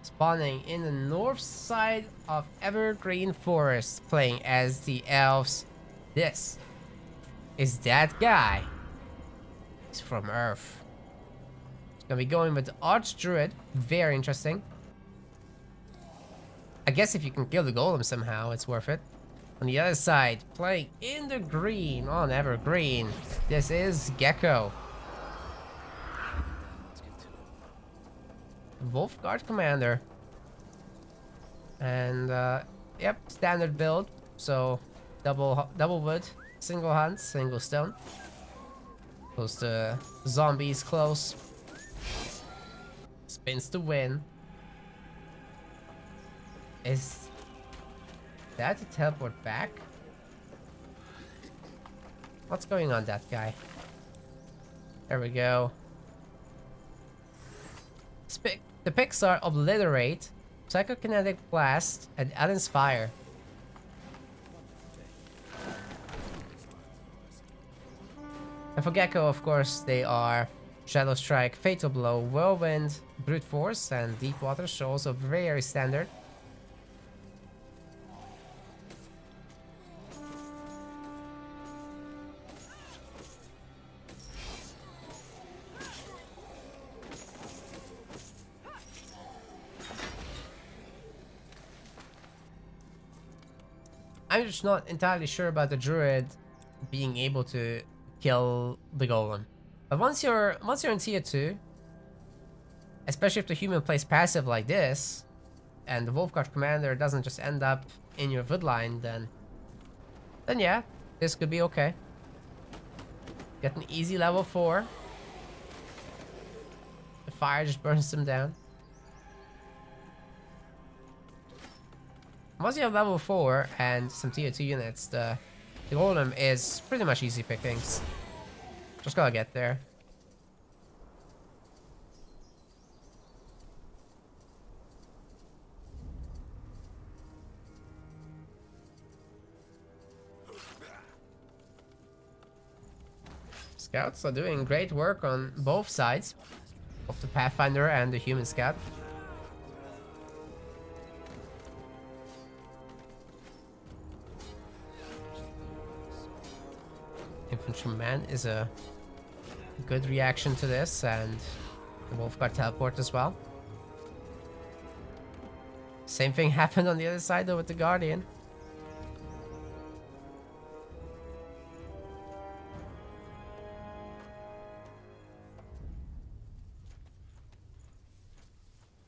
spawning in the north side of Evergreen Forest, playing as the elves. This is that guy. He's from Earth. He's gonna be going with the Archdruid. Very interesting. I guess if you can kill the golem somehow, it's worth it. On the other side, playing in the green on Evergreen, this is Geko. Wolfguard Commander. And, yep, standard build. So, double wood, single hunt, single stone. Goes to zombies close. Spins to win. Is that to teleport back? What's going on, that guy? There we go. The picks are Obliterate, Psychokinetic Blast, and Allen's Fire. And for Geko, of course, they are Shadow Strike, Fatal Blow, Whirlwind, Brute Force, and Deep Water, so also very standard. I'm just not entirely sure about the druid being able to kill the golem. But once you're in tier 2, especially if the human plays passive like this, and the Wolfguard Commander doesn't just end up in your wood line, then yeah, this could be okay. Get an easy level 4. The fire just burns them down. Once you have level 4 and some tier 2 units, the golem is pretty much easy pickings. Just gotta get there. Scouts are doing great work on both sides of the Pathfinder and the human scout. Infantryman is a good reaction to this, and the Wolfguard teleport as well. Same thing happened on the other side though with the Guardian.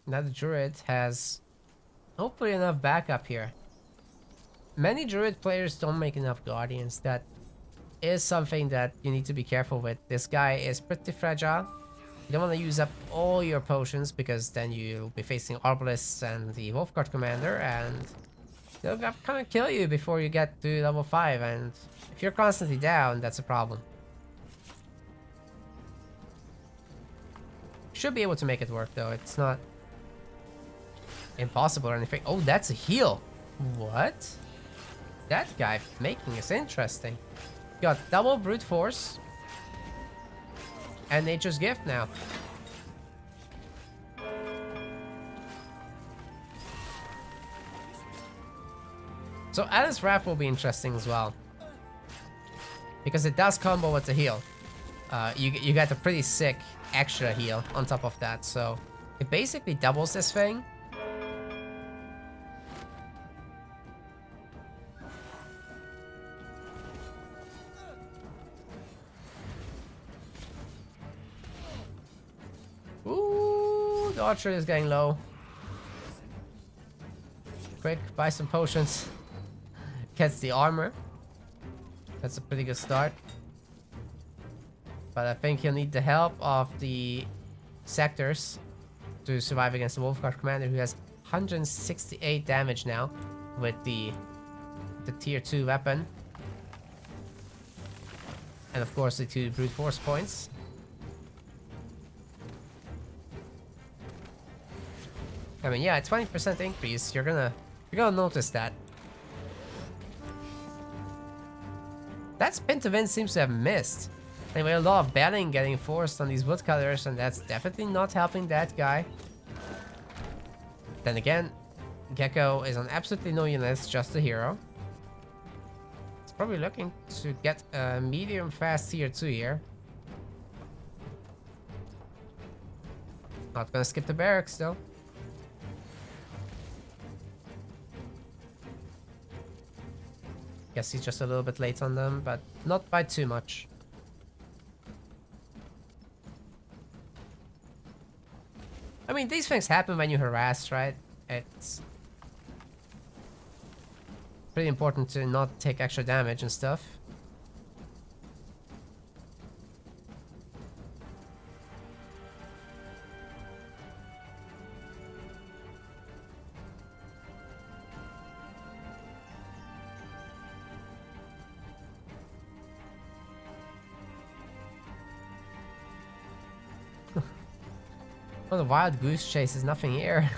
Now the Druid has hopefully enough backup here. Many Druid players don't make enough Guardians. That is something that you need to be careful with. This guy is pretty fragile. You don't want to use up all your potions, because then you'll be facing Arbalists and the Wolfguard Commander, and they'll kind of kill you before you get to level 5, and if you're constantly down, that's a problem. Should be able to make it work though. It's not impossible or anything. Oh, that's a heal. What? That guy making this interesting. Got double Brute Force and Nature's Gift now. So Alice Wrath will be interesting as well, because it does combo with the heal. You get a pretty sick extra heal on top of that, so it basically doubles this thing. Ooh, the archer is getting low. Quick, buy some potions. Gets the armor. That's a pretty good start. But I think he'll need the help of the sectors to survive against the Wolfguard Commander, who has 168 damage now with the tier 2 weapon. And of course the 2 brute force points. I mean, yeah, a 20% increase, you're gonna notice that. That spin to win seems to have missed. Anyway, a lot of battling getting forced on these woodcutters, and that's definitely not helping that guy. Then again, Geko is on absolutely no units, just a hero. It's probably looking to get a medium fast tier 2 here. Not gonna skip the barracks though. Guess he's just a little bit late on them, but not by too much. I mean, these things happen when you harass, right? It's pretty important to not take extra damage and stuff. Oh, the wild goose chase is nothing here.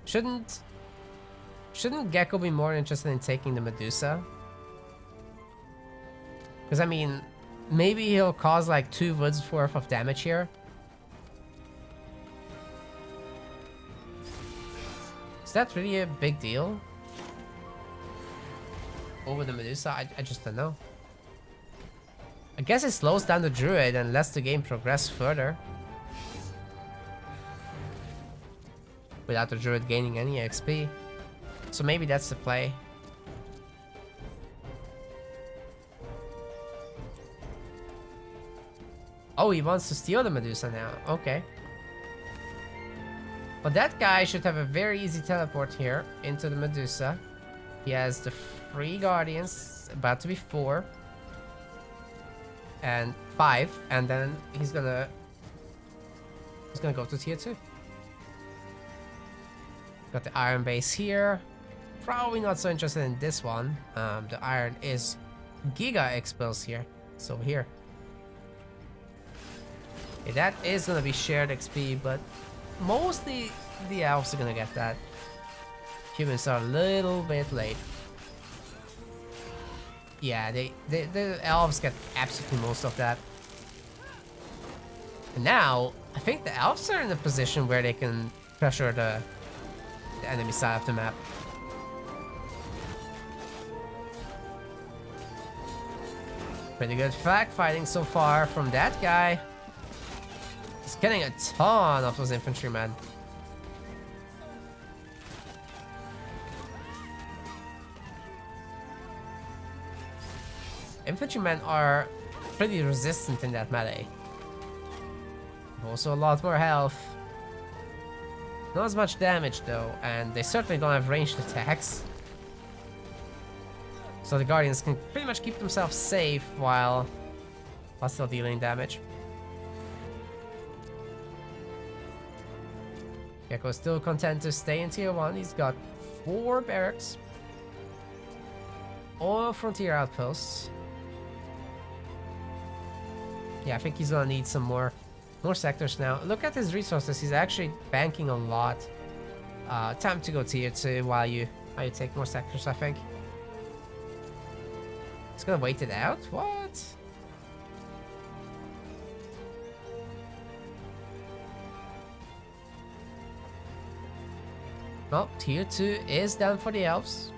Shouldn't Geko be more interested in taking the Medusa? Because I mean, maybe he'll cause like 2 woods worth of damage here. Is that really a big deal? Over the Medusa? I just don't know. I guess it slows down the druid and lets the game progress further. Without the druid gaining any XP. So maybe that's the play. Oh, he wants to steal the Medusa now. Okay. But that guy should have a very easy teleport here into the Medusa. He has the 3 guardians, about to be 4. And 5, and then he's gonna go to tier 2. Got the iron base here. Probably not so interested in this one. The iron is Giga expels here. It's over here. Okay, that is gonna be shared XP, but mostly the elves are gonna get that. Humans are a little bit late. Yeah, the elves get absolutely most of that. And now, I think the elves are in a position where they can pressure the enemy side of the map. Pretty good flag fighting so far from that guy. He's getting a ton of those infantrymen. Infantrymen are pretty resistant in that melee. Also a lot more health. Not as much damage though, and they certainly don't have ranged attacks. So the Guardians can pretty much keep themselves safe while still dealing damage. Geko is still content to stay in tier 1. He's got 4 barracks. All frontier outposts. Yeah, I think he's gonna need some more sectors now. Look at his resources. He's actually banking a lot. Time to go tier 2 while you take more sectors, I think. He's gonna wait it out? What? Well, tier 2 is done for the elves.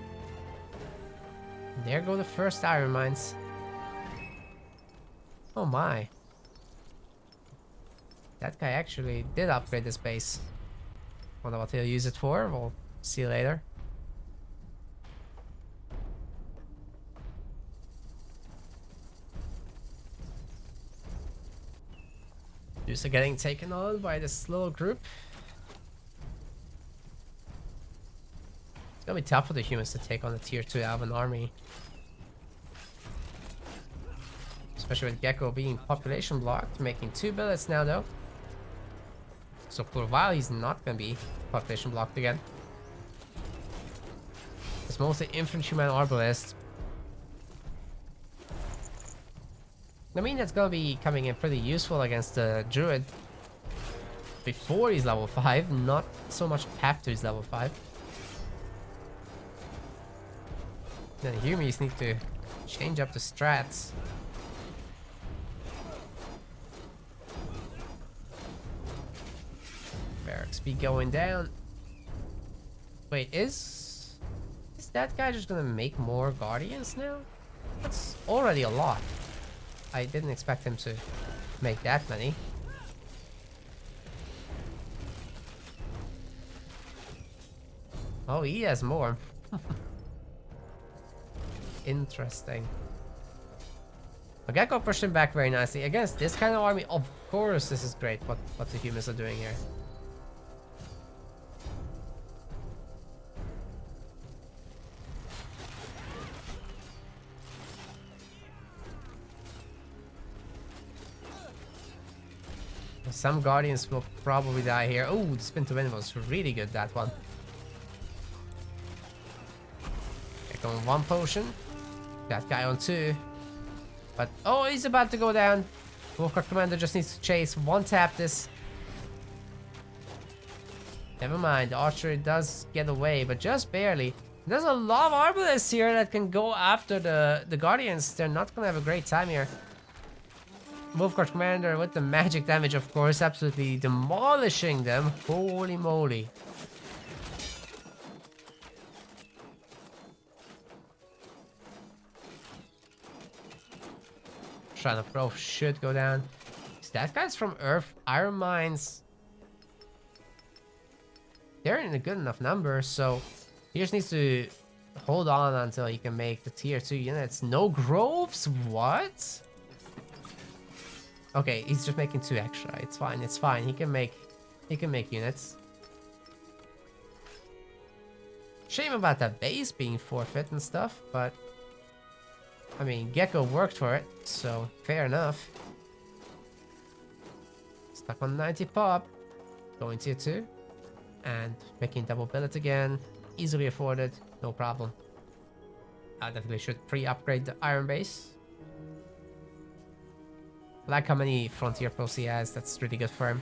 There go the first iron mines. Oh my. That guy actually did upgrade this base. Wonder what he'll use it for. We'll see you later. Jews are getting taken on by this little group. It's gonna be tough for the humans to take on the tier 2 elven army. Especially with Geko being population blocked, making 2 billets now though. So for a while he's not gonna be population blocked again. It's mostly infantryman arbalists. I mean that's gonna be coming in pretty useful against the druid before he's level 5, not so much after he's level 5. Then humans need to change up the strats. Fair XP going down. Wait, is that guy just gonna make more guardians now? That's already a lot. I didn't expect him to make that many. Oh, he has more. Interesting. Geko pushed him back very nicely. Against this kind of army, of course this is great what the humans are doing here. Some guardians will probably die here. Oh, the spin to win was really good, that one. Geko on 1 potion. That guy on 2. But, oh, he's about to go down. Wolfguard Commander just needs to chase. 1-tap this. Never mind, the archer does get away, but just barely. There's a lot of arbalists here that can go after the guardians. They're not gonna have a great time here. Wolfguard Commander with the magic damage, of course, absolutely demolishing them. Holy moly. Shrine of Growth should go down. That guy's from Earth. Iron Mines. They're in a good enough number, so he just needs to hold on until he can make the tier 2 units. No groves? What? Okay, he's just making 2 extra. It's fine, it's fine. He can make units. Shame about that base being forfeit and stuff, but I mean, Geko worked for it, so fair enough. Stuck on 90 pop. Going tier 2. And making double billet again. Easily afforded, no problem. I definitely should pre-upgrade the iron base. I like how many frontier pros he has, that's really good for him.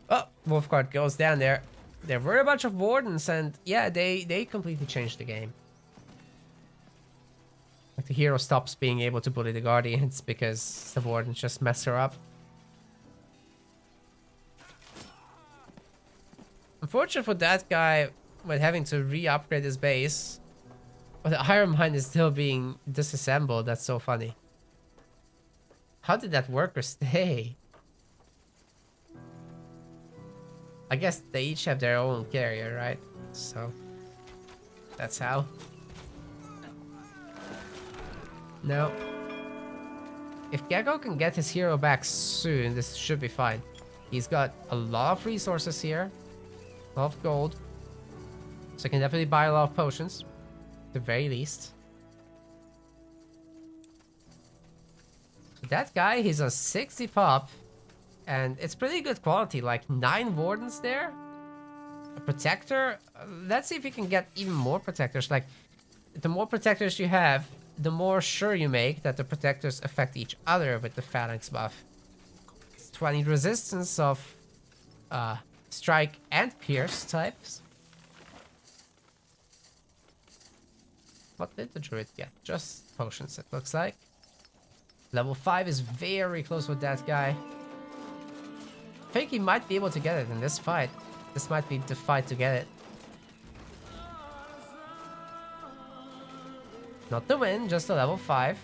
Oh, Wolfguard goes down there. There were a bunch of wardens, and yeah, they completely changed the game. Like the hero stops being able to bully the guardians because the wardens just mess her up. Unfortunate for that guy with having to re-upgrade his base. But the Iron Mine is still being disassembled. That's so funny. How did that worker stay? I guess they each have their own carrier, right? So that's how. No. If Geko can get his hero back soon, this should be fine. He's got a lot of resources here. A lot of gold. So he can definitely buy a lot of potions. At the very least. That guy, he's on 60 pop. And it's pretty good quality, like 9 wardens there. A protector. Let's see if you can get even more protectors. Like, the more protectors you have, the more sure you make that the protectors affect each other with the phalanx buff. It's 20 resistance of strike and pierce types. What did the druid get? Just potions, it looks like. Level 5 is very close with that guy. I think he might be able to get it in this fight. This might be the fight to get it. Not the win, just a level 5.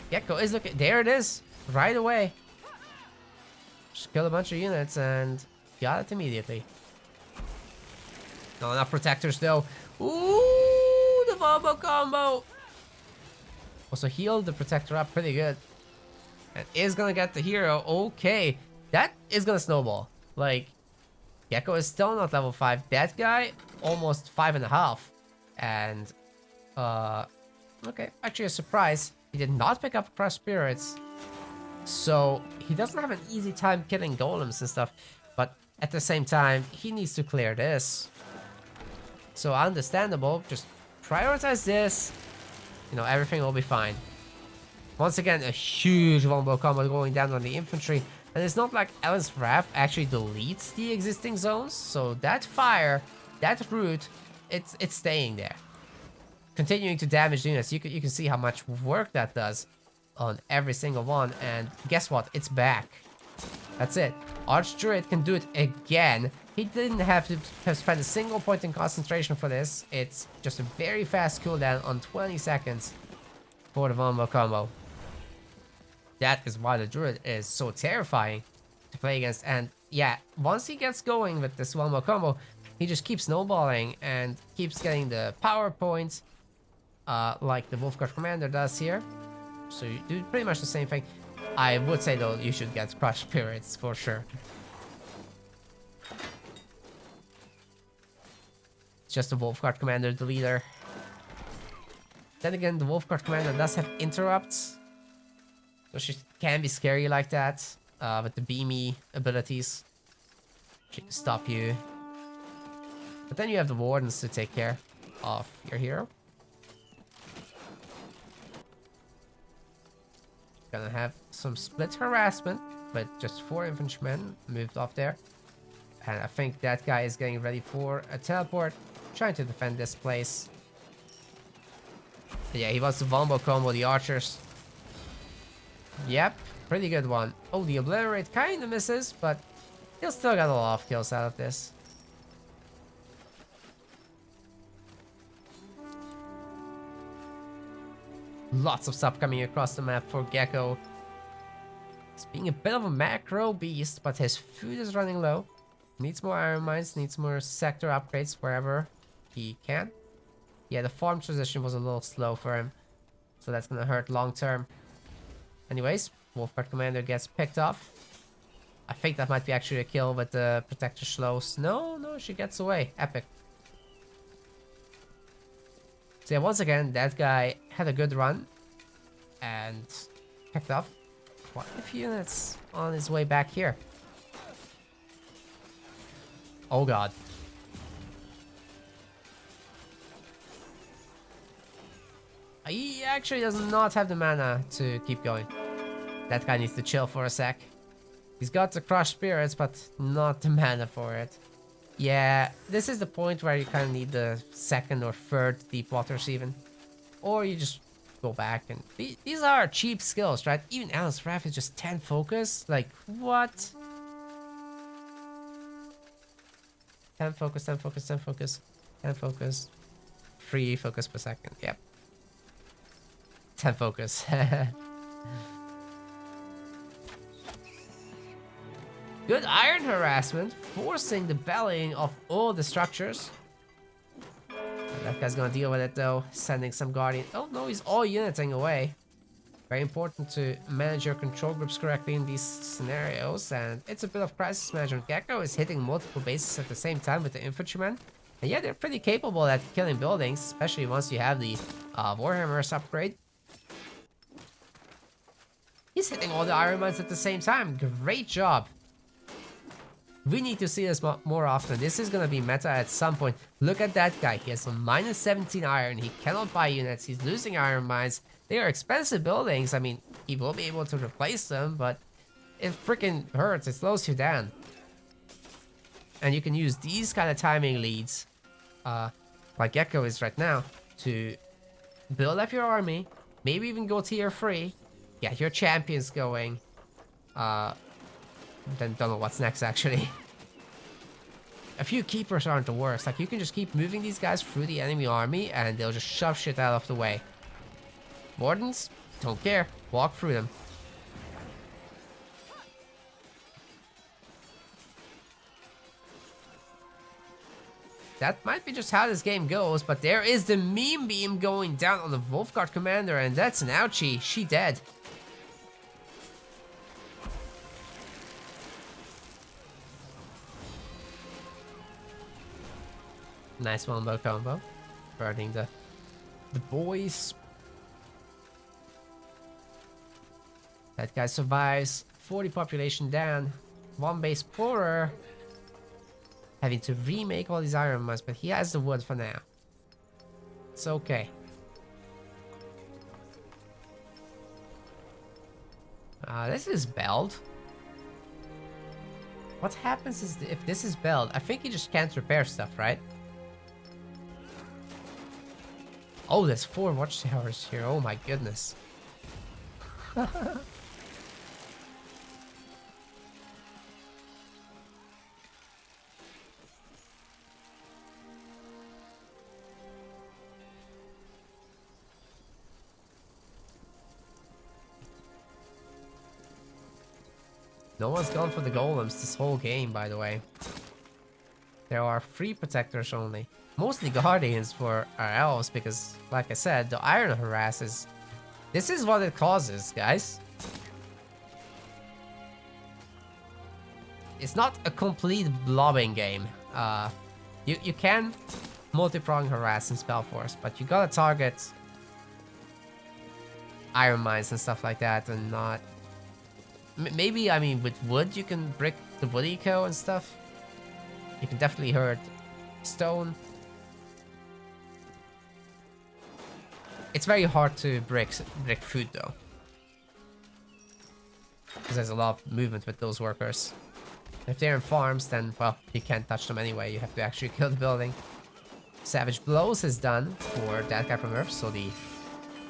Geko is looking. There it is. Right away. Just kill a bunch of units and got it immediately. Not enough protectors though. Ooh, the Volvo combo. Also healed the protector up pretty good. And is gonna get the hero. Okay. That is gonna snowball. Like, Geko is still not level 5. That guy, almost 5.5. And, okay. Actually a surprise. He did not pick up Crush Spirits, so he doesn't have an easy time killing golems and stuff. But at the same time, he needs to clear this. So understandable, just prioritize this. You know, everything will be fine. Once again, a huge wombo combo going down on the infantry. And it's not like Ellen's Wrath actually deletes the existing zones. So that fire, that root, it's staying there. Continuing to damage units. You can see how much work that does on every single one. And guess what? It's back. That's it. Archdruid can do it again. He didn't have to have spent a single point in concentration for this. It's just a very fast cooldown on 20 seconds for the wombo combo. That is why the Druid is so terrifying to play against. And yeah, once he gets going with this wombo combo, he just keeps snowballing and keeps getting the power points, like the Wolfguard Commander does here. So you do pretty much the same thing. I would say though, you should get Crush Spirits for sure. It's just the Wolfguard Commander, the leader. Then again, the Wolfguard Commander does have interrupts. So she can be scary like that, with the beamy abilities. She can stop you. But then you have the Wardens to take care of your hero. Gonna have some split harassment, but just 4 infantrymen moved off there. And I think that guy is getting ready for a teleport, trying to defend this place. But yeah, he wants to wombo combo the archers. Yep, pretty good one. Oh, the Obliterate kind of misses, but he'll still get a lot of kills out of this. Lots of stuff coming across the map for Geko. He's being a bit of a macro beast, but his food is running low. Needs more iron mines, needs more sector upgrades wherever he can. Yeah, the farm transition was a little slow for him, so that's gonna hurt long term. Anyways, Wolfguard Commander gets picked off. I think that might be actually a kill with the Protector slows. No, she gets away. Epic. So yeah, once again, that guy had a good run and picked off quite a few units on his way back here. Oh god. He actually does not have the mana to keep going. That guy needs to chill for a sec. He's got the Crush Spirits, but not the mana for it. Yeah, this is the point where you kind of need the second or third Deep Waters even. Or you just go back and... These are cheap skills, right? Even Alice Wrath is just 10 focus. Like, what? 10 focus, 10 focus, 10 focus, 10 focus. 3 focus per second, yep. 10 focus. Good iron harassment, forcing the bellying of all the structures. That guy's gonna deal with it though, sending some guardian. Oh no, he's all uniting away. Very important to manage your control groups correctly in these scenarios, and it's a bit of crisis management. Geko is hitting multiple bases at the same time with the infantrymen. And yeah, they're pretty capable at killing buildings, especially once you have the Warhammer's upgrade. He's hitting all the iron mines at the same time. Great job. We need to see this more often. This is gonna be meta at some point. Look at that guy. He has a minus 17 iron. He cannot buy units. He's losing iron mines. They are expensive buildings. I mean, he will be able to replace them, but it freaking hurts. It slows you down. And you can use these kind of timing leads, like Geko is right now, to build up your army. Maybe even go tier 3. Get your champions going. Then don't know what's next actually. A few keepers aren't the worst. Like you can just keep moving these guys through the enemy army and they'll just shove shit out of the way. Wardens, don't care. Walk through them. That might be just how this game goes, but there is the meme beam going down on the Wolfguard Commander, and that's an ouchie. She dead. Nice wombo combo. Burning the boys. That guy survives. 40 population down. One base poorer. Having to remake all these iron mines, but he has the wood for now. It's okay. This is belled. What happens is if this is belled, I think you just can't repair stuff, right? Oh, there's 4 watchtowers here. Oh my goodness. No one's gone for the golems this whole game, by the way. There are 3 protectors only. Mostly guardians for our elves because, like I said, the iron harasses. This is what it causes, guys. It's not a complete blobbing game. You can multi-prong harass in SpellForce, but you gotta target iron mines and stuff like that and not... Maybe, I mean, with wood you can brick the wood eco and stuff. You can definitely hurt stone. It's very hard to brick food though, because there's a lot of movement with those workers. If they're in farms, then, well, you can't touch them anyway. You have to actually kill the building. Savage Blows is done for that guy from Earth, so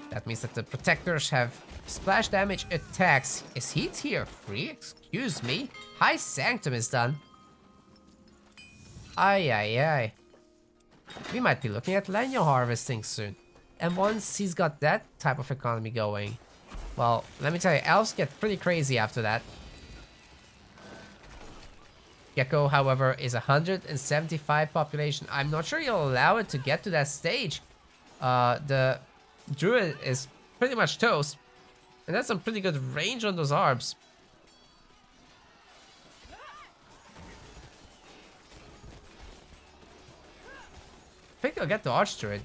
that means that the protectors have splash damage attacks. Is he tier 3? Excuse me. High Sanctum is done. Ay, ay, ay. We might be looking at Lanyo harvesting soon. And once he's got that type of economy going, well, let me tell you, elves get pretty crazy after that. Geko, however, is 175 population. I'm not sure you'll allow it to get to that stage. The druid is pretty much toast. And that's some pretty good range on those arbs. I think I'll get the arch druid.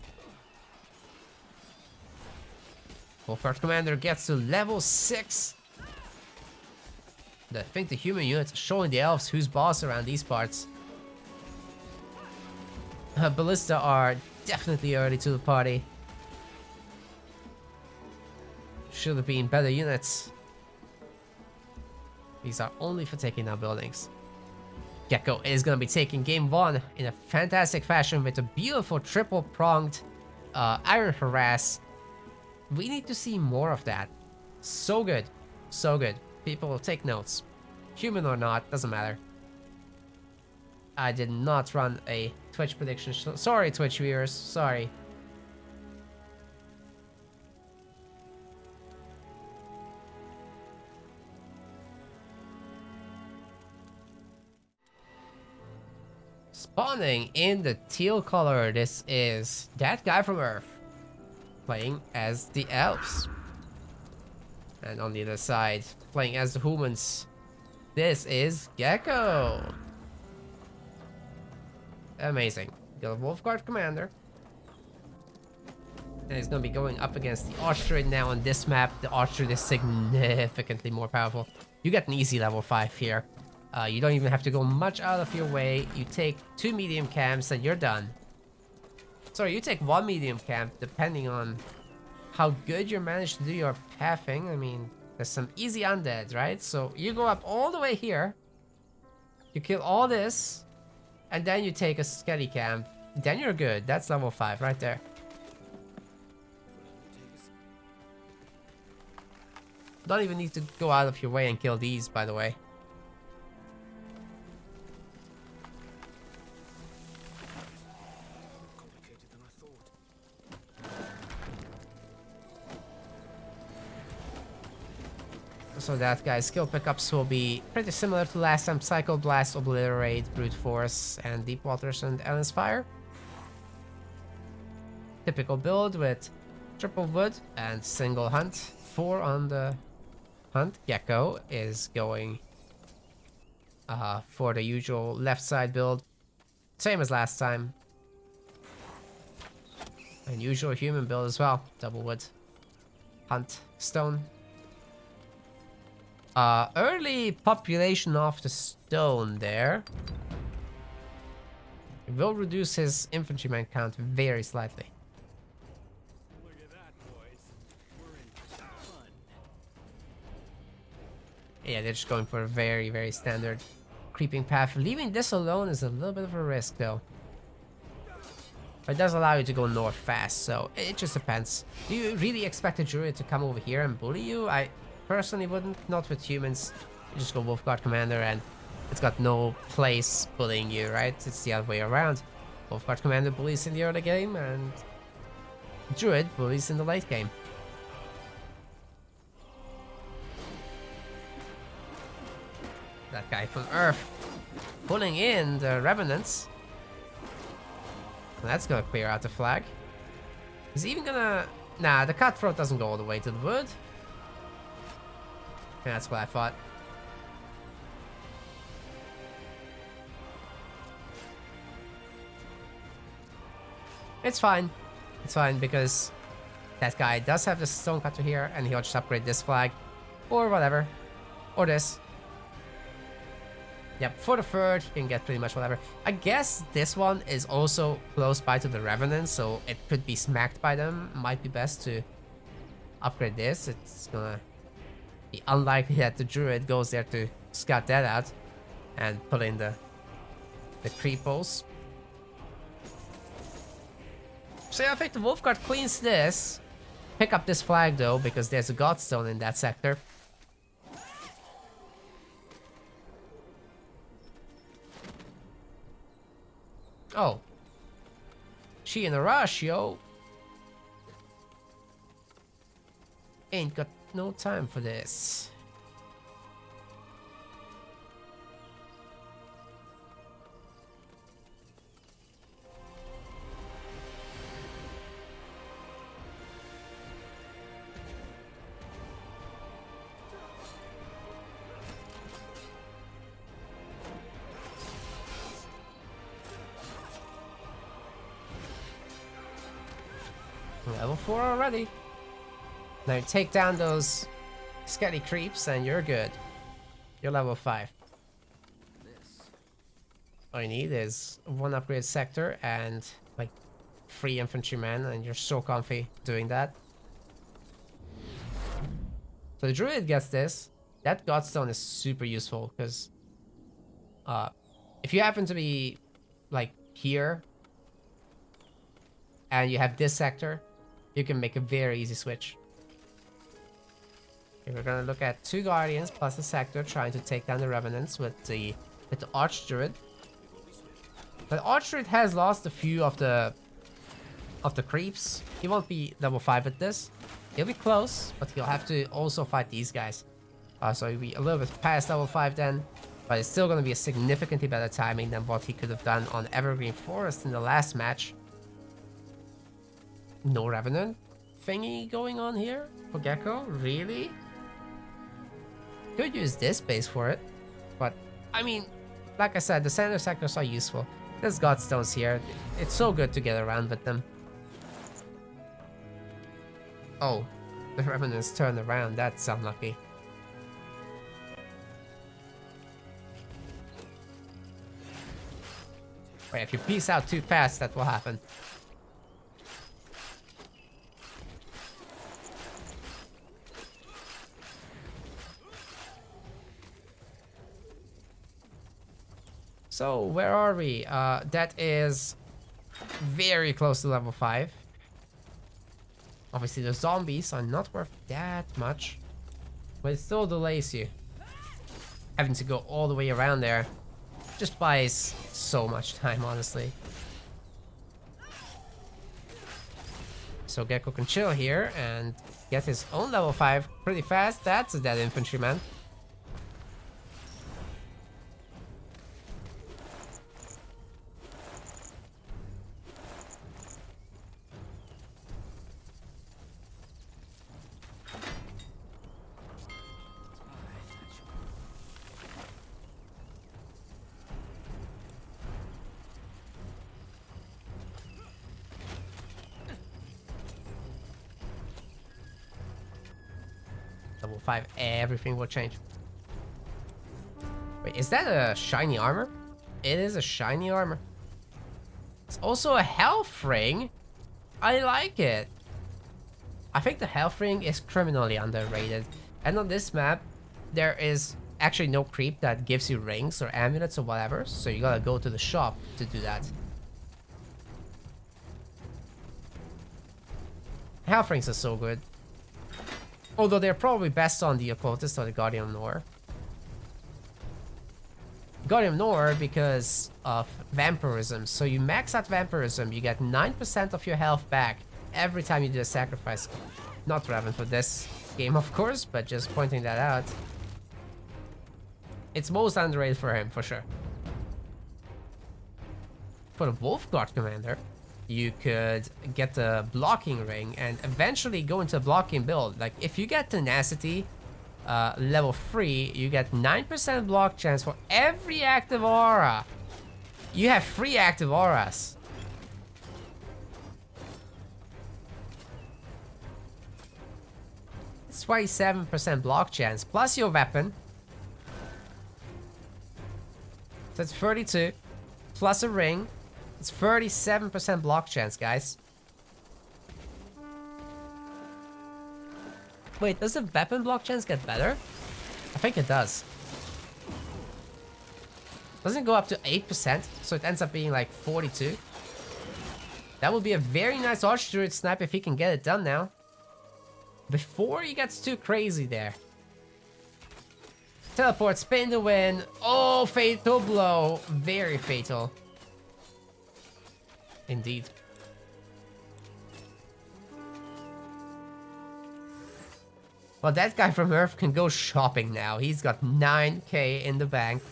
Wolfguard Commander gets to level 6. I think the human units are showing the elves who's boss around these parts. Ballista are definitely early to the party. Should have been better units. These are only for taking down buildings. Geko is going to be taking game 1 in a fantastic fashion with a beautiful triple-pronged iron harass. We need to see more of that. So good. So good. People will take notes. Human or not, doesn't matter. I did not run a Twitch prediction. Sorry, Twitch viewers. Sorry. Spawning in the teal color, this is that guy from Earth playing as the elves. And on the other side, playing as the humans, this is Geko. Amazing. Got a Wolfguard Commander. And he's going to be going up against the Archdruid now on this map. The Archdruid is significantly more powerful. You get an easy level 5 here. You don't even have to go much out of your way. You take 2 medium camps and you're done. Sorry, you take 1 medium camp depending on how good you manage to do your pathing. I mean, there's some easy undead, right? So you go up all the way here. You kill all this. And then you take a skelly camp. Then you're good. That's level 5 right there. Don't even need to go out of your way and kill these, by the way. So that guy's skill pickups will be pretty similar to last time. Psycho Blast, Obliterate, Brute Force, and Deep Waters and Endless Fire. Typical build with triple wood and single hunt. 4 on the hunt. Geko is going for the usual left side build. Same as last time. And usual human build as well. Double wood. Hunt. Stone. Early population of the stone there. It will reduce his infantryman count very slightly. Look at that, boys. We're in for some fun. Yeah, they're just going for a very, very standard creeping path. Leaving this alone is a little bit of a risk, though. But it does allow you to go north fast, so it just depends. Do you really expect a druid to come over here and bully you? I personally wouldn't, not with humans. You just go Wolfguard Commander and it's got no place bullying you, right? It's the other way around. Wolfguard Commander bullies in the early game and druid bullies in the late game. That guy from Earth pulling in the Revenants. That's gonna clear out the flag. He's even gonna... Nah, the Cutthroat doesn't go all the way to the wood. Yeah, that's what I thought. It's fine. It's fine because that guy does have the Stonecutter here and he'll just upgrade this flag. Or whatever. Or this. Yep, for the third, you can get pretty much whatever. I guess this one is also close by to the Revenant, so it could be smacked by them. Might be best to upgrade this. It's gonna be unlikely that the Druid goes there to scout that out and pull in the creepos. So yeah, I think the Wolfguard cleans this. Pick up this flag though, because there's a Godstone in that sector. Oh. She in a rush, yo. Ain't got no time for this. Level 4 already. Now you take down those skelly creeps and you're good. You're level 5. All you need is one upgrade sector and like 3 infantrymen, and you're so comfy doing that. So the druid gets this. That Godstone is super useful because if you happen to be like here and you have this sector, you can make a very easy switch. Okay, we're gonna look at 2 Guardians plus a sector trying to take down the Revenants with the Archdruid. But Archdruid has lost a few of the creeps. He won't be level 5 at this. He'll be close, but he'll have to also fight these guys. So he'll be a little bit past level 5 then, but it's still gonna be a significantly better timing than what he could have done on Evergreen Forest in the last match. No Revenant thingy going on here for Geko? Really? Could use this base for it, but I mean, like I said, the center sectors are useful. There's Godstones here. It's so good to get around with them. Oh, the Revenants turn around. That's unlucky. Wait, if you peace out too fast, that will happen. So, where are we? That is very close to level 5. Obviously, the zombies are not worth that much, but it still delays you. Having to go all the way around there just buys so much time, honestly. So Geko can chill here and get his own level 5 pretty fast. That's a dead infantryman. Level 5, everything will change. Wait, is that a shiny armor? It is a shiny armor. It's also a health ring. I like it. I think the health ring is criminally underrated. And on this map, there is actually no creep that gives you rings or amulets or whatever. So you gotta go to the shop to do that. Health rings are so good. Although they're probably best on the Occultist or the Guardian of Noor. Guardian of Noor because of vampirism. So you max out vampirism, you get 9% of your health back every time you do a sacrifice. Not relevant for this game, of course, but just pointing that out. It's most underrated for him, for sure. For the Wolf Guard Commander, you could get the blocking ring and eventually go into a blocking build. Like, if you get Tenacity level 3, you get 9% block chance for every active aura. You have 3 active auras. It's 27% block chance plus your weapon. So it's 32 plus a ring. It's 37% block chance, guys. Wait, does the weapon block chance get better? I think it does. Doesn't it go up to 8%, so it ends up being like 42. That would be a very nice Archdruid snipe if he can get it done now. Before he gets too crazy there. Teleport, spin to win. Oh, fatal blow. Very fatal. Indeed. Well, that guy from Earth can go shopping now. He's got 9k in the bank.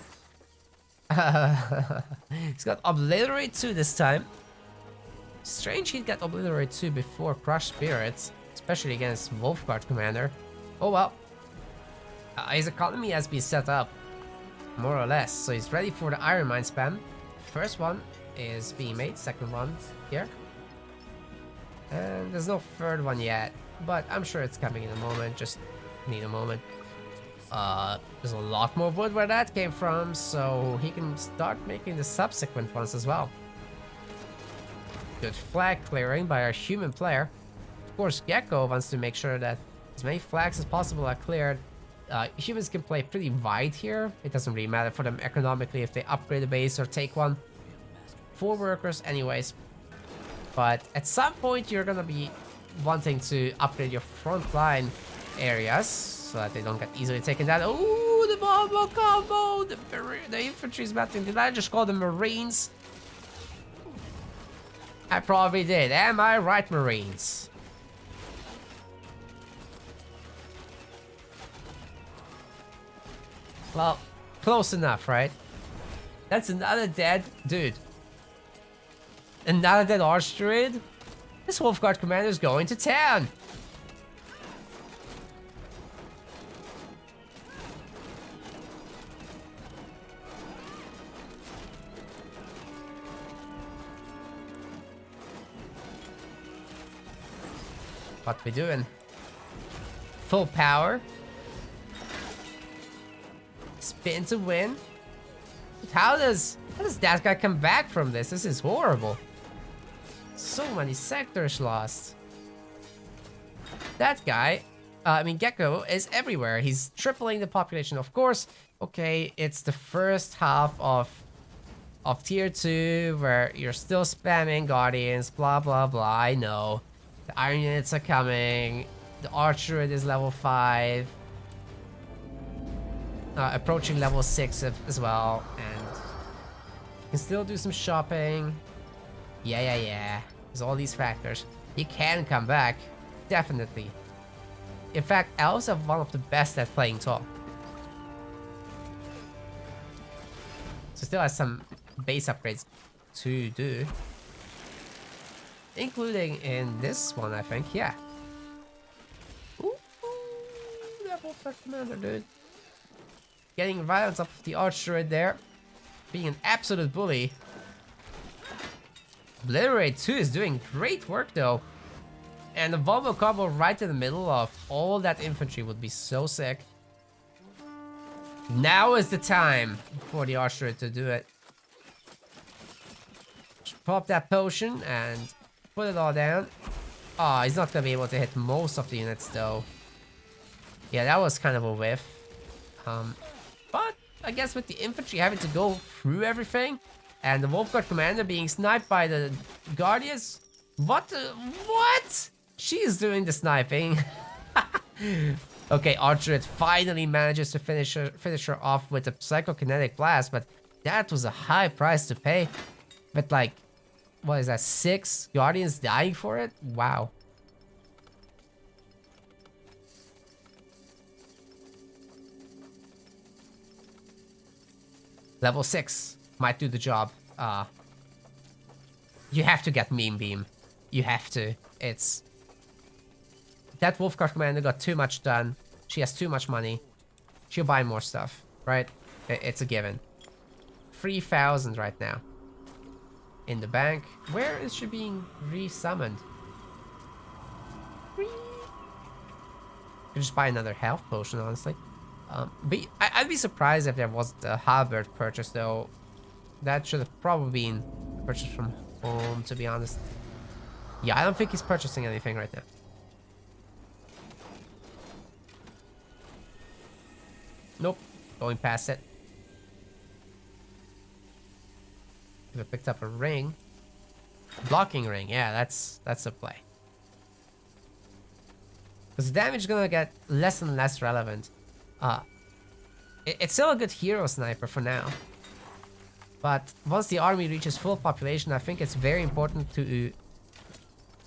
He's got Obliterate 2 this time. Strange he'd get Obliterate 2 before Crush Spirits, especially against Wolfguard Commander. Oh well. His economy has been set up, more or less, so he's ready for the Iron Mine spam. First one is being made, second one here. And there's no third one yet, but I'm sure it's coming in a moment, just need a moment. There's a lot more wood where that came from, so he can start making the subsequent ones as well. Good flag clearing by our human player. Of course, Geko wants to make sure that as many flags as possible are cleared. Humans can play pretty wide here. It doesn't really matter for them economically if they upgrade a base or take one. 4 workers anyways. But at some point you're gonna be wanting to upgrade your front line areas so that they don't get easily taken down. Ooh, the combo combo! The infantry's batting. Did I just call them Marines? I probably did. Am I right, Marines? Well, close enough, right? That's another dead dude. Another dead Archdruid? This Wolfguard Commander is going to town. What we doing? Full power. Spin to win. How does that guy come back from this? This is horrible. So many sectors lost. That guy, I mean Geko, is everywhere. He's tripling the population, of course. Okay, it's the first half of tier 2 where you're still spamming guardians, blah blah blah. I know. The iron units are coming. The Archdruid is level 5. Approaching level 6 as well, and you can still do some shopping. Yeah. There's all these factors. He can come back, definitely. In fact, Elves are one of the best at playing tall. So still has some base upgrades to do. Including in this one, I think, yeah. Ooh, that Wolfguard Commander, dude. Getting right on top of the Archdruid there. Being an absolute bully. Obliterate 2 is doing great work though. And the Volvo combo right in the middle of all that infantry would be so sick. Now is the time for the archer to do it. Just pop that potion and put it all down. Oh, he's not gonna be able to hit most of the units though. Yeah, that was kind of a whiff. But I guess with the infantry having to go through everything and the Wolf Guard commander being sniped by the Guardians. What? What? She's doing the sniping. Okay, Archer finally manages to finish her off with a psychokinetic blast, but that was a high price to pay. But like, what is that? 6 Guardians dying for it? Wow. Level 6 might do the job. You have to get Meme Beam. You have to. It's... That Wolfguard commander got too much done. She has too much money. She'll buy more stuff, right? It's a given. 3,000 right now. In the bank. Where is she being resummoned? Could just buy another health potion, honestly. But I'd be surprised if there wasn't a halberd purchase, though. That should have probably been purchased from home, to be honest. Yeah, I don't think he's purchasing anything right now. Nope, going past it. Could have picked up a ring. Blocking ring, yeah, that's a play. Because the damage is gonna get less and less relevant. It's still a good hero sniper for now. But once the army reaches full population, I think it's very important to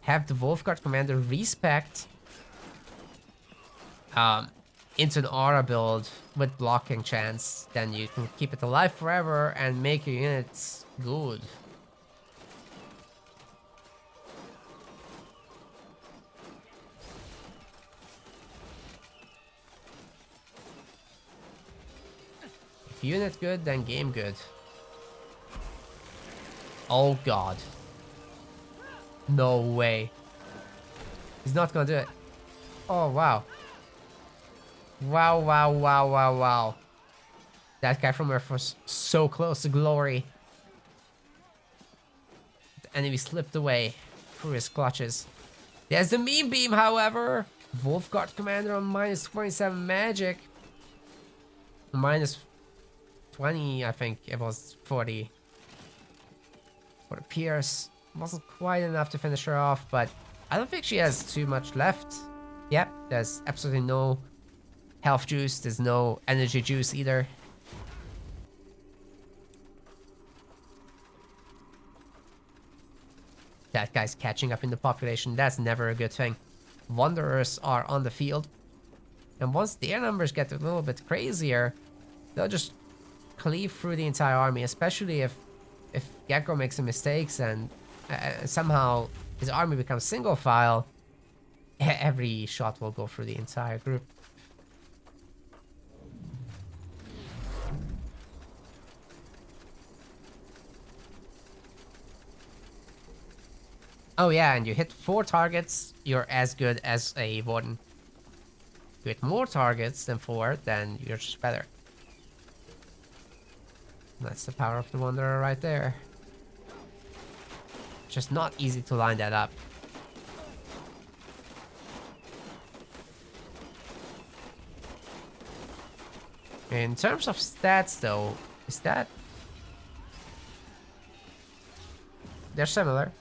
have the Wolfguard commander respect into an aura build with blocking chance. Then you can keep it alive forever and make your units good. If unit good, then game good. Oh god. No way. He's not gonna do it. Oh wow. Wow, wow, wow, wow, wow. That guy from Earth was so close to glory. The enemy slipped away through his clutches. There's the Meme Beam, however. Wolfguard commander on minus 27 magic. Minus 20, I think it was 40. For the Pierce. Wasn't quite enough to finish her off, but I don't think she has too much left. Yep, there's absolutely no health juice. There's no energy juice either. That guy's catching up in the population. That's never a good thing. Wanderers are on the field. And once their numbers get a little bit crazier, they'll just cleave through the entire army, especially if Geko makes some mistakes and somehow his army becomes single file. Every shot will go through the entire group. Oh yeah, and you hit 4 targets, you're as good as a warden. You hit more targets than 4, then you're just better. That's the power of the Wanderer right there. Just not easy to line that up. In terms of stats though, is that... They're similar.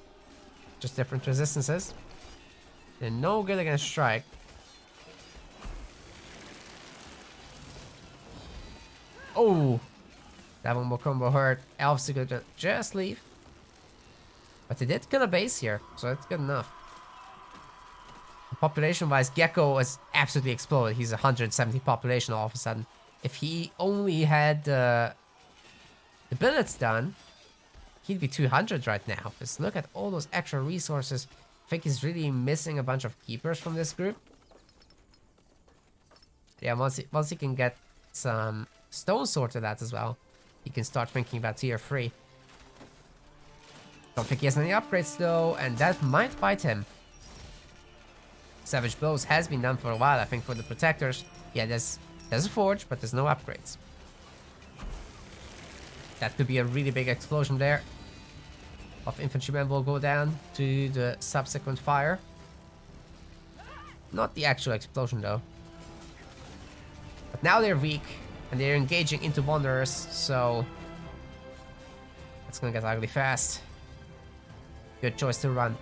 Just different resistances. They're no good against strike. Oh! That one will combo hurt. Elves are gonna just leave. But they did kill a base here, so that's good enough. Population-wise, Geko has absolutely exploded. He's 170 population all of a sudden. If he only had the billets done, he'd be 200 right now. Just look at all those extra resources. I think he's really missing a bunch of keepers from this group. Yeah, once he can get some stone sorted out as well, he can start thinking about tier 3. Don't think he has any upgrades though, and that might bite him. Savage Blows has been done for a while, I think, for the protectors. Yeah, there's a forge, but there's no upgrades. That could be a really big explosion there. Of infantrymen will go down to the subsequent fire. Not the actual explosion though. But now they're weak and they're engaging into wanderers, so it's gonna get ugly fast. Good choice to run.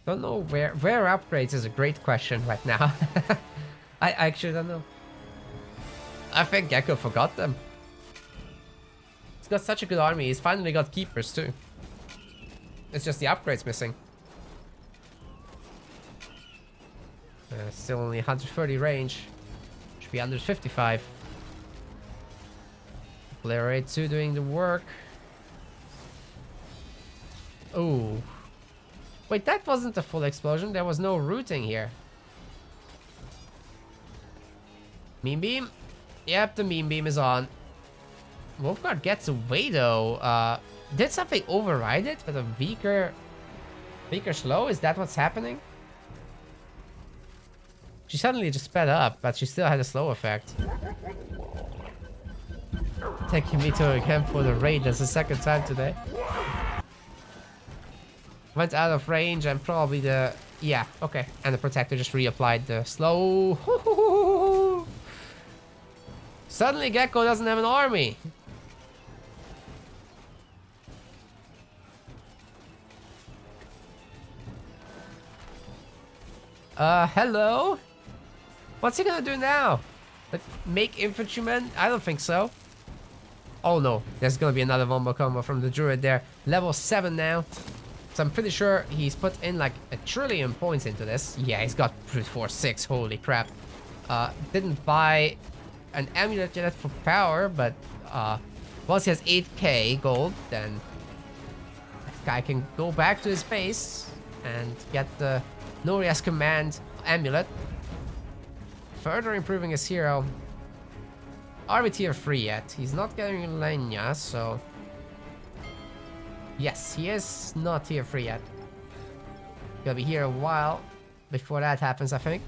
Don't know where upgrades is a great question right now. I actually don't know. I think Geko forgot them. He's got such a good army. He's finally got keepers too. It's just the upgrades missing. Still only 130 range. Should be under 55. Player 8-2 doing the work. Oh. Wait, that wasn't a full explosion. There was no routing here. Meme beam? Yep, the meme beam is on. Wolfguard gets away though. Did something override it with a weaker slow? Is that what's happening? She suddenly just sped up, but she still had a slow effect. Taking me to again for the raid. That's the second time today. Went out of range and probably the... Yeah, okay. And the protector just reapplied the slow. Suddenly Geko doesn't have an army. Hello? What's he gonna do now? Like, make infantrymen? I don't think so. Oh no, there's gonna be another wombo combo from the druid there. Level 7 now. So I'm pretty sure he's put in like 1 trillion points into this. Yeah, he's got brute force 6, holy crap. Didn't buy an amulet yet for power, but once he has 8k gold, then that guy can go back to his base and get the Noria's command amulet. Further improving his hero. Are we tier 3 yet? He's not getting Lenya, so... Yes, he is not tier 3 yet. He'll be here a while before that happens, I think.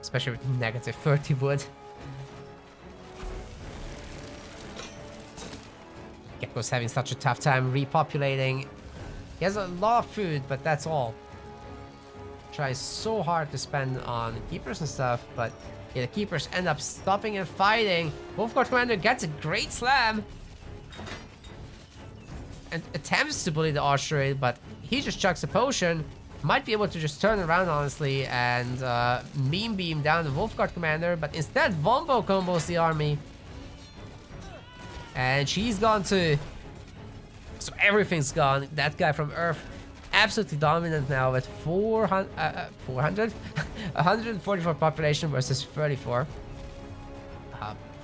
Especially with negative 30 wood. Gekko's having such a tough time repopulating. He has a lot of food, but that's all. Tries so hard to spend on keepers and stuff, but yeah, the keepers end up stopping and fighting. Wolfguard Commander gets a great slam. And attempts to bully the archer, but he just chucks a potion. Might be able to just turn around, honestly, and meme beam down the Wolfguard Commander, but instead Vombo combos the army. And she's gone too. So everything's gone. That guy from Earth, absolutely dominant now with 144 population versus 34.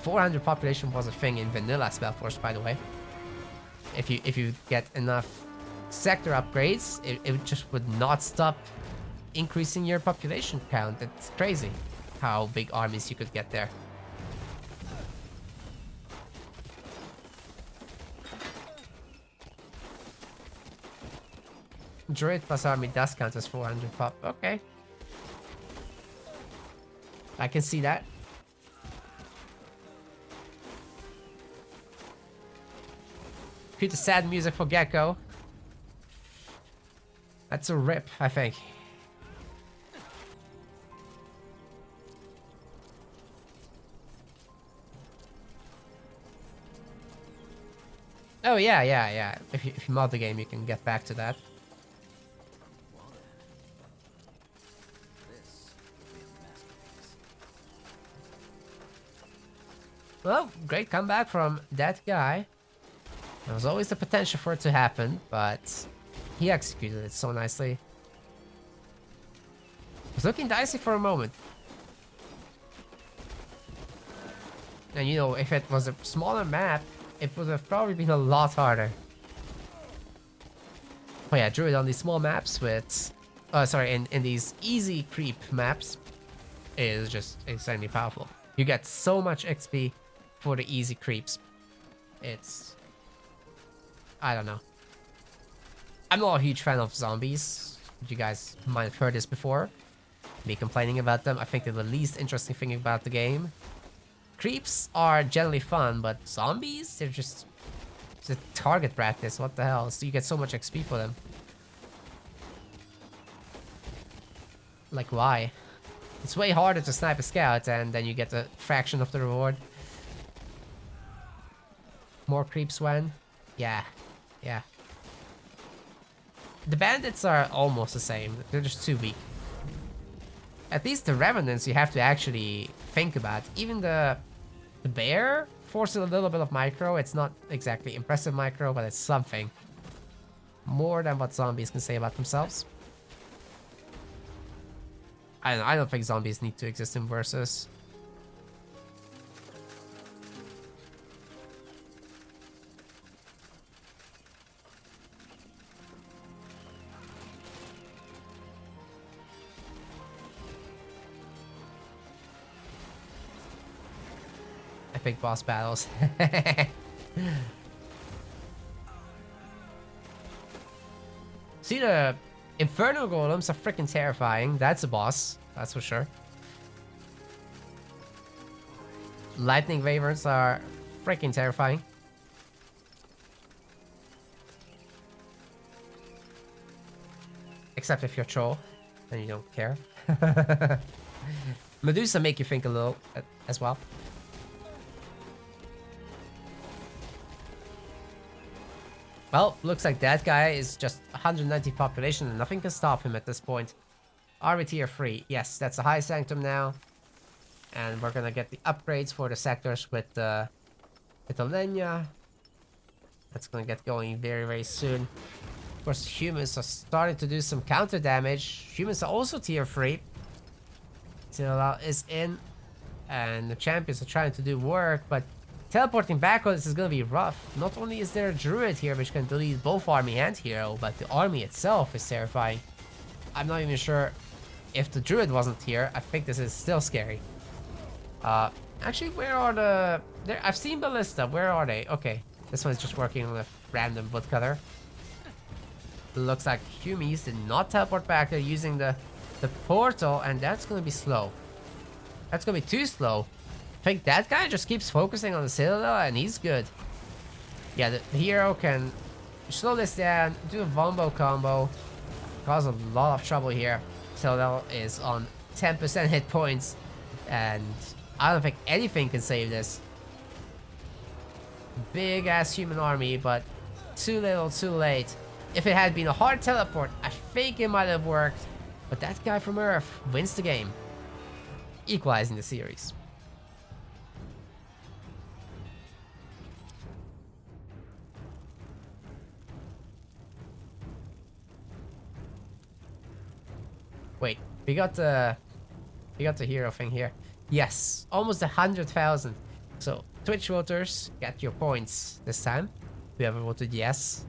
400 population was a thing in vanilla SpellForce, by the way. If you get enough sector upgrades, it just would not stop increasing your population count. It's crazy how big armies you could get there. Druid plus army does count as 400 pop. Okay. I can see that. Cue the sad music for Geko. That's a rip, I think. Oh yeah. If you mod the game, you can get back to that. Well, great comeback from that guy. There was always the potential for it to happen, but he executed it so nicely. It was looking dicey for a moment. And you know, if it was a smaller map, it would have probably been a lot harder. Oh yeah, Druid on these small maps with... sorry, in these easy creep maps is just insanely powerful. You get so much XP for the easy creeps. It's... I don't know. I'm not a huge fan of zombies. You guys might have heard this before. Me complaining about them. I think they're the least interesting thing about the game. Creeps are generally fun, but zombies? They're just... It's a target practice. What the hell? So you get so much XP for them. Like, why? It's way harder to snipe a scout, and then you get a fraction of the reward. More creeps when? Yeah. Yeah. The bandits are almost the same. They're just too weak. At least the revenants you have to actually think about. Even the bear forces a little bit of micro. It's not exactly impressive micro, but it's something. More than what zombies can say about themselves. I don't think zombies need to exist in versus. Epic boss battles. See, the Inferno Golems are freaking terrifying. That's a boss, that's for sure. Lightning Wyverns are freaking terrifying. Except if you're a troll, then you don't care. Medusa make you think a little as well. Well, looks like that guy is just 190 population and nothing can stop him at this point. Are we tier 3? Yes, that's a high sanctum now. And we're gonna get the upgrades for the sectors with the Lenya. That's gonna get going very, very soon. Of course, humans are starting to do some counter damage. Humans are also tier 3. Citadel is in. And the champions are trying to do work, but teleporting back on this is gonna be rough. Not only is there a druid here which can delete both army and hero, but the army itself is terrifying. I'm not even sure if the druid wasn't here. I think this is still scary. Actually, where are the... There, I've seen ballista. Where are they? Okay, this one's just working on a random woodcutter. Looks like Humies did not teleport back. They're using the portal, and that's gonna be slow. That's gonna be too slow. I think that guy just keeps focusing on the Citadel and he's good. Yeah, the hero can slow this down, do a Vombo combo, cause a lot of trouble here. Citadel is on 10% hit points and I don't think anything can save this. Big ass human army, but too little, too late. If it had been a hard teleport, I think it might have worked. But that guy from Earth wins the game, equalizing the series. Wait, we got the hero thing here. Yes, almost 100,000. So Twitch voters, get your points this time. Whoever voted yes.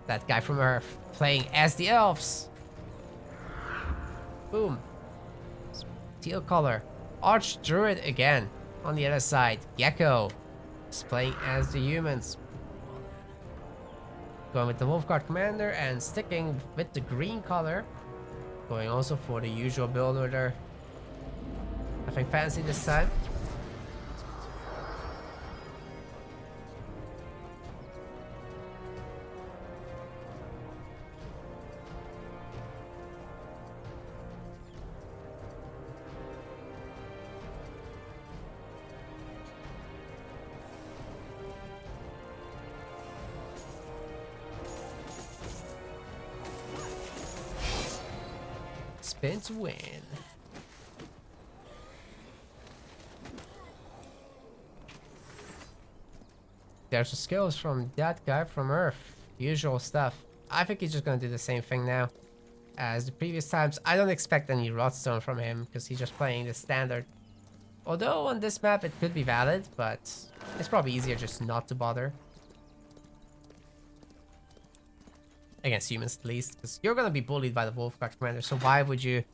That guy from Earth playing as the elves. Boom. Teal color. Arch Druid again. On the other side, Geko is playing as the humans. Going with the Wolfguard Commander and sticking with the green color. Going also for the usual build order. Nothing fancy this time. Spin to win. There's the skills from that guy from Earth. Usual stuff. I think he's just gonna do the same thing now. as the previous times. I don't expect any Rodstone from him because he's just playing the standard. Although on this map it could be valid, but it's probably easier just not to bother. Against humans at least, because you're gonna be bullied by the Wolfguard commander, so why would you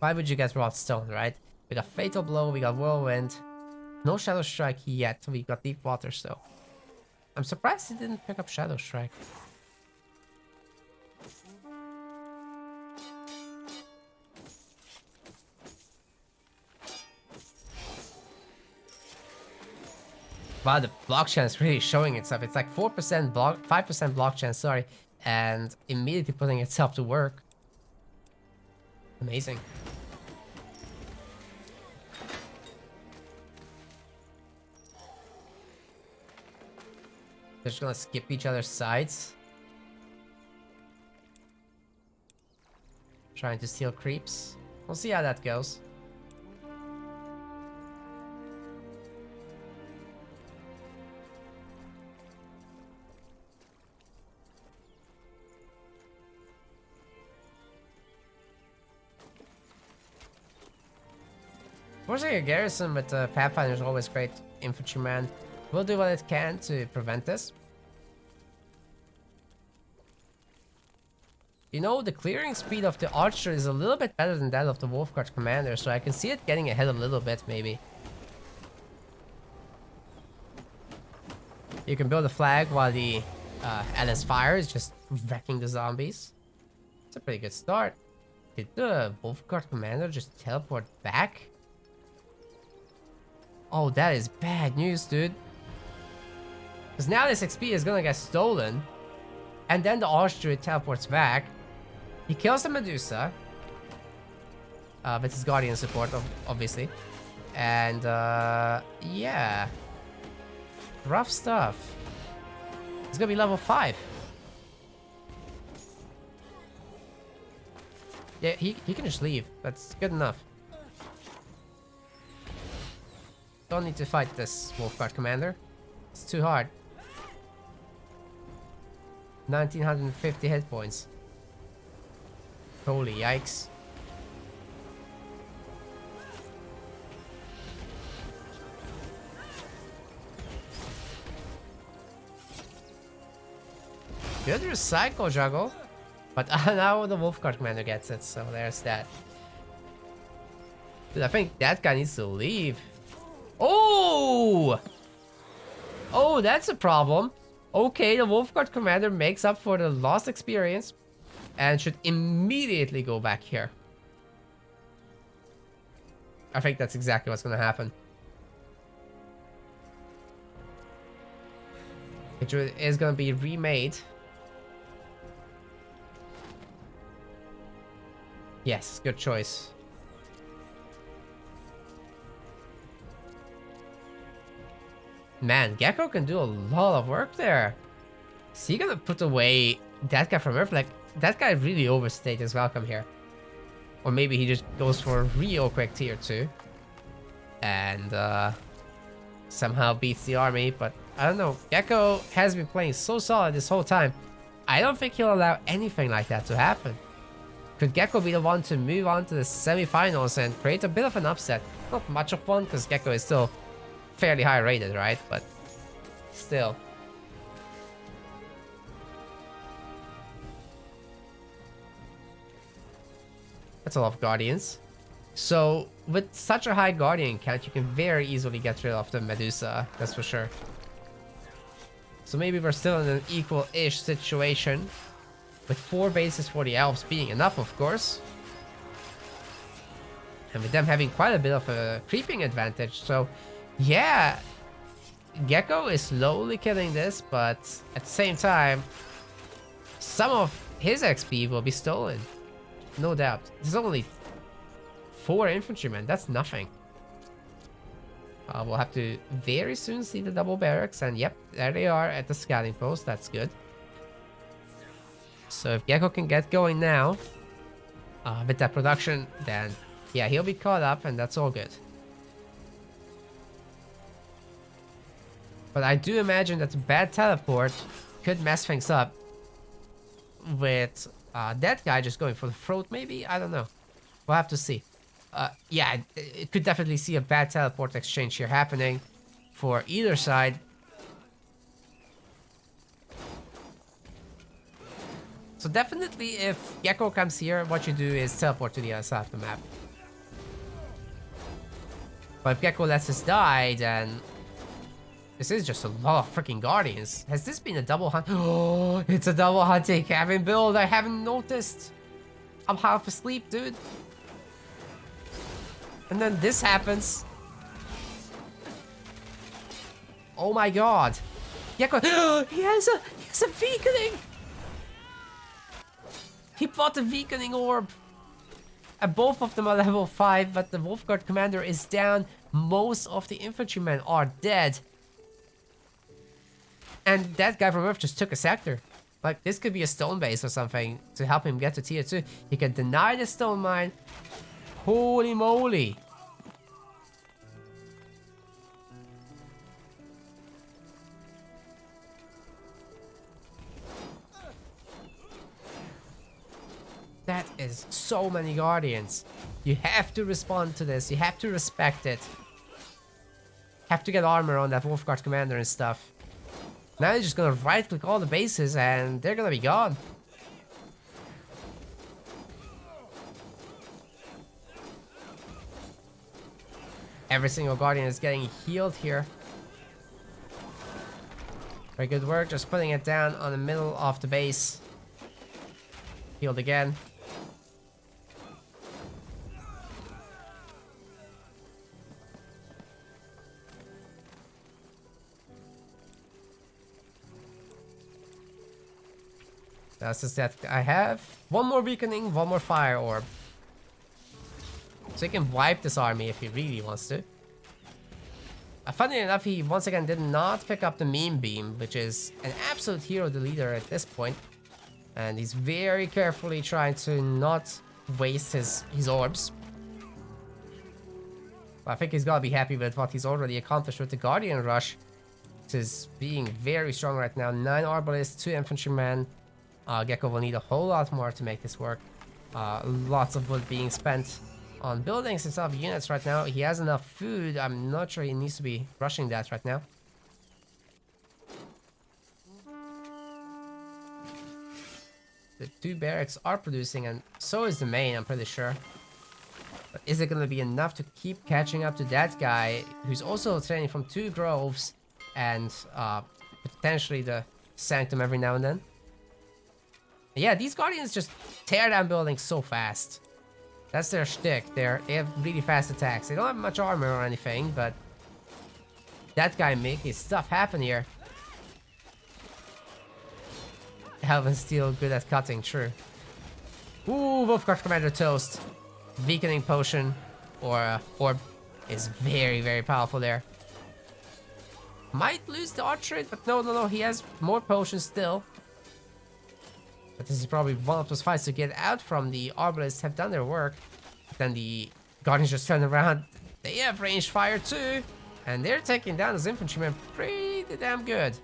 get Rodstone, right? We got Fatal Blow, we got Whirlwind. No Shadow Strike yet, we got Deep Water, so I'm surprised he didn't pick up Shadow Strike. Wow, the block chance really showing itself. It's like 4% block, 5% block chance, sorry, and immediately putting itself to work. Amazing. They're just gonna skip each other's sides. Trying to steal creeps. We'll see how that goes. Forcing a garrison with Pathfinder is always great. Infantryman will do what it can to prevent this. You know, the clearing speed of the archer is a little bit better than that of the Wolfguard commander, so I can see it getting ahead a little bit, maybe. You can build a flag while the LS fire is just wrecking the zombies. It's a pretty good start. Did the Wolfguard commander just teleport back? Oh, that is bad news, dude. Because now this XP is gonna get stolen. And then the Archdruid teleports back. He kills the Medusa. With his Guardian support, obviously. And, yeah. Rough stuff. It's gonna be level 5. Yeah, he can just leave. That's good enough. Don't need to fight this Wolfguard commander. It's too hard. 1950 hit points. Holy yikes. Good recycle juggle. But now the Wolfguard commander gets it, so there's that. Dude, I think that guy needs to leave. Oh! Oh, that's a problem. Okay, the Wolfguard commander makes up for the lost experience and should immediately go back here. I think that's exactly what's gonna happen. It is gonna be remade. Yes, good choice. Man, Geko can do a lot of work there. Is he gonna put away that guy from Earth? Like, that guy really overstayed his welcome here. Or maybe he just goes for a real quick tier 2. And somehow beats the army, but I don't know. Geko has been playing so solid this whole time. I don't think he'll allow anything like that to happen. Could Geko be the one to move on to the semi-finals and create a bit of an upset? Not much of one, because Geko is still fairly high rated, right? But still. That's a lot of Guardians. So with such a high Guardian count, you can very easily get rid of the Medusa, that's for sure. So maybe we're still in an equal-ish situation, with 4 bases for the Elves being enough, of course. And with them having quite a bit of a creeping advantage, so yeah, Geko is slowly killing this, but at the same time, some of his XP will be stolen. No doubt. There's only 4 infantrymen, that's nothing. We'll have to very soon see the double barracks, and yep, there they are at the scouting post, that's good. So if Geko can get going now, with that production, then yeah, he'll be caught up, and that's all good. But I do imagine that the bad teleport could mess things up with That guy just going for the throat, maybe? I don't know. We'll have to see. Yeah, it could definitely see a bad teleport exchange here happening for either side. So definitely if Geko comes here, what you do is teleport to the other side of the map. But if Geko lets us die, then this is just a lot of freaking guardians. Has this been a double hunt? Oh, it's a double hunting cabin build. I haven't noticed. I'm half asleep, dude. And then this happens. Oh my god. Geko, he has a weakening. He bought a weakening orb. And both of them are level 5, but the Wolfguard commander is down. Most of the infantrymen are dead. And that guy from Earth just took a sector. Like, this could be a stone base or something to help him get to tier 2. He can deny the stone mine. Holy moly. That is so many guardians. You have to respond to this. You have to respect it. Have to get armor on that Wolfguard commander and stuff. Now you're just gonna right click all the bases and they're gonna be gone. Every single guardian is getting healed here. Very good work, just putting it down on the middle of the base. Healed again. That's just that I have one more weakening, one more fire orb. So he can wipe this army if he really wants to. Funny enough, he once again did not pick up the meme beam, which is an absolute hero to leader at this point. And he's very carefully trying to not waste his orbs. But I think he's gotta be happy with what he's already accomplished with the Guardian Rush. Which is being very strong right now. 9 Arbalists, 2 Infantrymen. Geko will need a whole lot more to make this work. Lots of wood being spent on buildings instead of units right now. He has enough food. I'm not sure he needs to be rushing that right now. The 2 barracks are producing, and so is the main, I'm pretty sure. But is it going to be enough to keep catching up to that guy, who's also training from 2 groves, and potentially the Sanctum every now and then? Yeah, these Guardians just tear down buildings so fast. That's their shtick. They have really fast attacks. They don't have much armor or anything, but that guy making stuff happen here. Elven's still good at cutting, true. Ooh, Wolfguard Commander toast. Weakening potion or orb is very, very powerful there. Might lose the arch rate, but no, he has more potions still. But this is probably one of those fights to get out from. The Arbalists have done their work. Then the Guardians just turn around. They have ranged fire too. And they're taking down those infantrymen pretty damn good.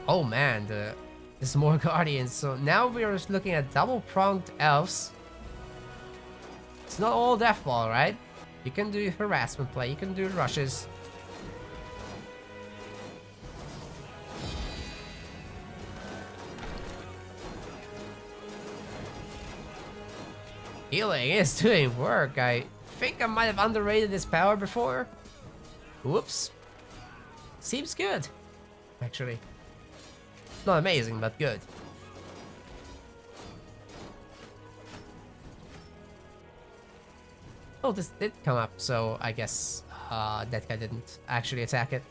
Oh man, there's more Guardians. So now we're just looking at double-pronged Elves. It's not all Deathball, right? You can do harassment play, you can do rushes. Healing is doing work. I think I might have underrated this power before. Whoops. Seems good, actually. Not amazing, but good. Oh, this did come up, so I guess that guy didn't actually attack it.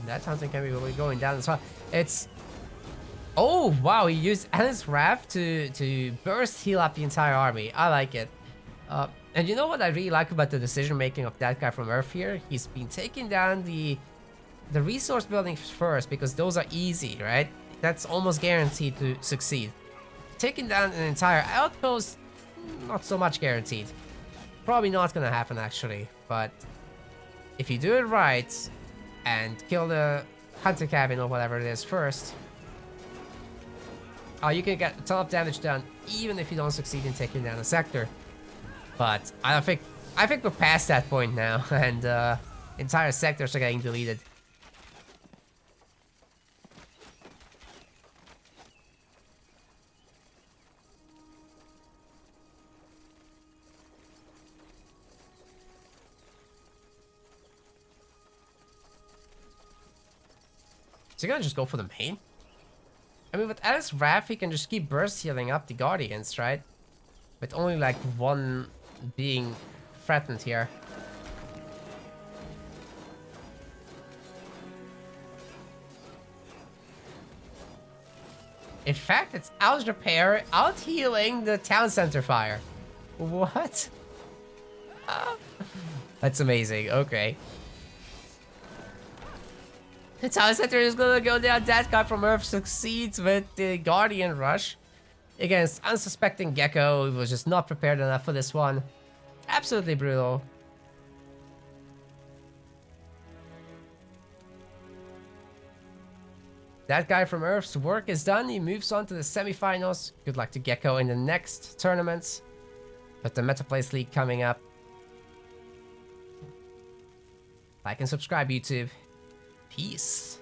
That hunting can be going down as well. It's... Oh, wow, he used Alice Wrath to burst heal up the entire army. I like it. And you know what I really like about the decision making of that guy from Earth here? He's been taking down the the resource building first, because those are easy, right? That's almost guaranteed to succeed. Taking down an entire outpost, not so much guaranteed. Probably not gonna happen actually, but if you do it right and kill the hunter cabin or whatever it is first, you can get a ton of damage done even if you don't succeed in taking down a sector. But I think we're past that point now, and entire sectors are getting deleted. So you're gonna just go for the main? I mean, with Alice Wrath, he can just keep burst healing up the Guardians, right? With only like one being threatened here. In fact, it's out repair, out healing the town center fire. What? That's amazing. Okay. The town center is gonna go down. That guy from Earth succeeds with the Guardian Rush against unsuspecting Geko, who was just not prepared enough for this one. Absolutely brutal. That guy from Earth's work is done. He moves on to the semifinals. Good luck to Geko in the next tournaments. But the Metaplays League coming up. Like and subscribe, YouTube. Peace.